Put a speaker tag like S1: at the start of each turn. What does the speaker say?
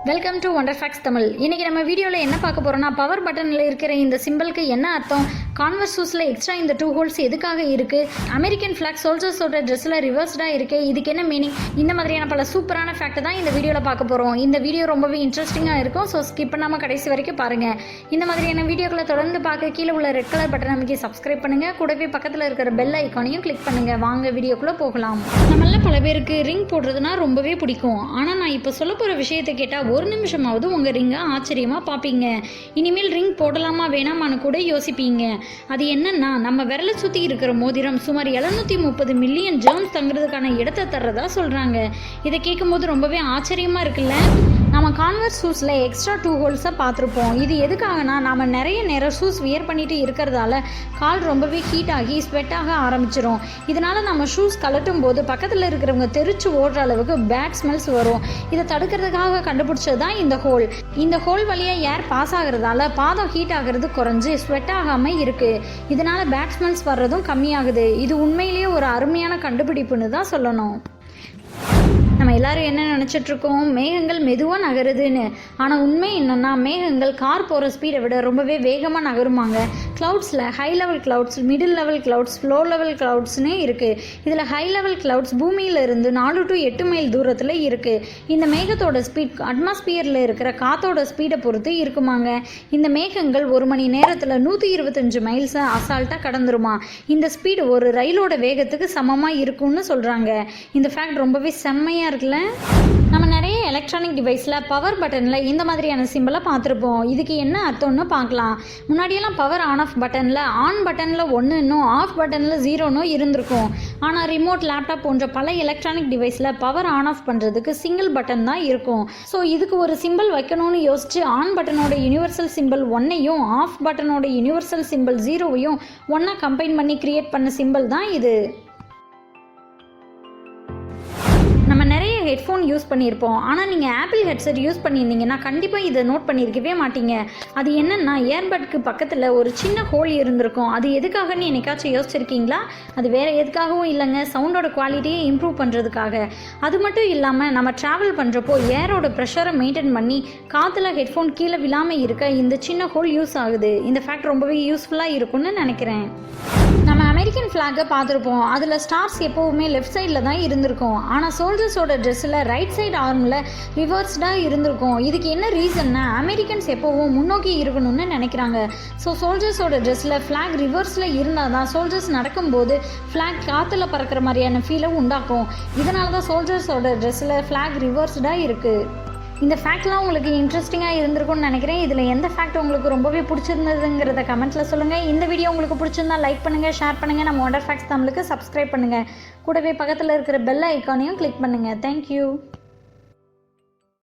S1: Welcome to Wonderfactstamil. இன்னைக்கு நம்ம வீடியோவில் என்ன பார்க்க போறோம்னா பவர் பட்டனில் இருக்கிற இந்த சிம்பிளுக்கு என்ன அர்த்தம், கான்வர்ஸ் ஷூஸில் எக்ஸ்ட்ரா இந்த 2 ஹோல்ஸ் எதுக்காக இருக்குது, அமெரிக்கன் ஃப்ளாக் சோல்ஜர்ஸோட ட்ரெஸ்ஸில் ரிவர்ஸ்டாக இருக்குது, இதுக்கு என்ன மீனிங், இந்த மாதிரியான பல சூப்பரான ஃபேக்ட் தான் இந்த வீடியோவில் பார்க்க போகிறோம். இந்த வீடியோ ரொம்பவே இன்ட்ரெஸ்டிங்காக இருக்கும். ஸோ ஸ்கிப் பண்ணாமல் கடைசி வரைக்கும் பாருங்கள். இந்த மாதிரியான வீடியோக்களை தொடர்ந்து பார்க்க கீழே உள்ள ரெட் கலர் பட்டன் அமைக்கி சப்ஸ்கிரைப் பண்ணுங்கள். கூடவே பக்கத்தில் இருக்கிற பெல் ஐக்கானையும் கிளிக் பண்ணுங்கள். வாங்க வீடியோக்குள்ளே போகலாம். நம்மள பல பேருக்கு ரிங் போடுறதுனா ரொம்பவே பிடிக்கும். ஆனால் நான் இப்போ சொல்ல போகிற விஷயத்தை கேட்டால் ஒரு நிமிஷமாவது உங்கள் ரிங்கை ஆச்சரியமாக பார்ப்பீங்க. இனிமேல் ரிங் போடலாமா வேணாமான்னு கூட யோசிப்பீங்க. அது என்னன்னா, நம்ம விரலை சுற்றி இருக்கிற மோதிரம் சுமார் 730 மில்லியன் ஜெர்ம்ஸ் தங்குறதுக்கான இடத்தை தர்றதா சொல்கிறாங்க. இதை கேட்கும்போது ரொம்பவே ஆச்சரியமாக இருக்குல்ல. நம்ம கான்வர்ஸ் ஷூஸில் எக்ஸ்ட்ரா 2 ஹோல்ஸை பார்த்துருப்போம். இது எதுக்காகனா, நம்ம நிறைய நேரம் ஷூஸ் வியர் பண்ணிட்டு இருக்கிறதால கால் ரொம்பவே ஹீட் ஆகி ஸ்வெட் ஆக ஆரம்பிச்சிடும். இதனால் நம்ம ஷூஸ் கலட்டும் போது பக்கத்தில் இருக்கிறவங்க தெரிச்சு ஓடுற அளவுக்கு பேட் ஸ்மெல்ஸ் வரும். இதை தடுக்கிறதுக்காக கண்டுபிடிச்சது தான் இந்த ஹோல். இந்த ஹோல் வழியாக ஏர் பாஸ் ஆகிறதால பாதம் ஹீட் ஆகிறது குறைஞ்சி ஸ்வெட் ஆகாமல் இருக்குது. இதனால் பேட் ஸ்மெல்ஸ் வர்றதும் கம்மியாகுது. இது உண்மையிலேயே ஒரு அருமையான கண்டுபிடிப்புன்னு தான் சொல்லணும். நம்ம எல்லாரும் என்ன நினச்சிட்ருக்கோம், மேகங்கள் மெதுவாக நகருதுன்னு. ஆனால் உண்மை என்னென்னா, மேகங்கள் கார் போகிற ஸ்பீடை விட ரொம்பவே வேகமாக நகருமாங்க. க்ளவுட்ஸில் high level clouds, middle level clouds, low level க்ளவுட்ஸ்னே இருக்குது. இதில் ஹை லெவல் க்ளவுட்ஸ் பூமியிலிருந்து 4 to 8 மைல் தூரத்தில் இருக்குது. இந்த மேகத்தோட ஸ்பீட் அட்மாஸ்பியரில் இருக்கிற காற்றோட ஸ்பீடை பொறுத்து இருக்குமாங்க. இந்த மேகங்கள் ஒரு மணி நேரத்தில் 125 மைல்ஸை அசால்ட்டாக கடந்துருமா. இந்த ஸ்பீடு ஒரு ரயிலோட வேகத்துக்கு சமமாக இருக்கும்னு சொல்கிறாங்க. இந்த ஃபேக்ட் ரொம்பவே செம்மையாக இருக்குல்ல. நம்ம நிறைய எலக்ட்ரானிக் டிவைஸில் பவர் பட்டனில் இந்த மாதிரியான சிம்பிளை பார்த்துருப்போம். இதுக்கு என்ன அர்த்தம்னு பார்க்கலாம். முன்னாடியெல்லாம் பவர் ஆன் ஆஃப் பட்டனில் ஆன் பட்டனில் 1ன்னு ஆஃப் பட்டனில் 0ன்னு இருந்திருக்கும். ஆனால் ரிமோட், லேப்டாப் போன்ற பல எலக்ட்ரானிக் டிவைஸில் பவர் ஆன் ஆஃப் பண்ணுறதுக்கு சிங்கிள் பட்டன் தான் இருக்கும். ஸோ இதுக்கு ஒரு சிம்பிள் வைக்கணும்னு யோசிச்சு ஆன் பட்டனோட யூனிவர்சல் சிம்பிள் 1ஐயும் ஆஃப் பட்டனோட யூனிவர்சல் சிம்பிள் 0வையும் ஒன்றா கம்பைன் பண்ணி கிரியேட் பண்ண சிம்பிள் தான் இது. நம்ம நிறைய ஹெட்ஃபோன் யூஸ் பண்ணியிருப்போம். ஆனால் நீங்கள் ஆப்பிள் ஹெட்செட் யூஸ் பண்ணியிருந்தீங்கன்னா கண்டிப்பாக இதை நோட் பண்ணியிருக்கவே மாட்டீங்க. அது என்னென்னா, இயர்பட்க்கு பக்கத்தில் ஒரு சின்ன ஹோல் இருந்திருக்கும். அது எதுக்காகன்னு என்னைக்காச்சும் யோசிச்சிருக்கீங்களா? அது வேறு எதுக்காகவும் இல்லைங்க, சவுண்டோட குவாலிட்டியை இம்ப்ரூவ் பண்ணுறதுக்காக. அது மட்டும் இல்லாமல் நம்ம ட்ராவல் பண்ணுறப்போ ஏரோட ப்ரெஷரை மெயின்டைன் பண்ணி காற்றுல ஹெட்ஃபோன் கீழே விழாமல் இருக்க இந்த சின்ன ஹோல் யூஸ் ஆகுது. இந்த ஃபேக்ட் ரொம்பவே யூஸ்ஃபுல்லாக இருக்கும்னு நினைக்கிறேன். நம்ம அமெரிக்கன் ஃப்ளாகை பார்த்துருப்போம். அதில் ஸ்டார்ஸ் எப்போவுமே லெஃப்ட் சைடில் தான் இருந்திருக்கும். ஆனால் சோல்ஜர்ஸோட ட்ரெஸ்ஸில் ரைட் சைடு ஆர்மில் ரிவர்ஸ்டாக இருந்திருக்கும். இதுக்கு என்ன ரீசன்னா, அமெரிக்கன்ஸ் எப்போவும் முன்னோக்கி இருக்கணும்னு நினைக்கிறாங்க. ஸோ சோல்ஜர்ஸோட ட்ரெஸ்ஸில் ஃப்ளாக் ரிவர்ஸில் இருந்தால் தான் சோல்ஜர்ஸ் நடக்கும்போது ஃப்ளாக் காற்றுல பறக்கிற மாதிரியான ஃபீலை உண்டாக்கும். இதனால தான் சோல்ஜர்ஸோட ட்ரெஸ்ஸில் ஃப்ளாக் ரிவர்ஸ்டாக இருக்குது. இந்த ஃபேக்ட்லாம் உங்களுக்கு இன்ட்ரெஸ்டிங்காக இருந்திருக்கும்னு நினைக்கிறேன். இதில் எந்த ஃபேக்ட் உங்களுக்கு ரொம்பவே பிடிச்சிருந்ததுங்கிறத கமெண்ட்டில் சொல்லுங்கள். இந்த வீடியோ உங்களுக்கு பிடிச்சிருந்தா லைக் பண்ணுங்கள், ஷேர் பண்ணுங்கள். நம்ம Wonderfacts தமிழுக்கு சப்ஸ்கிரைப் பண்ணுங்கள். கூடவே பக்கத்தில் இருக்கிற பெல் ஐக்கானையும் கிளிக் பண்ணுங்கள். தேங்க்யூ.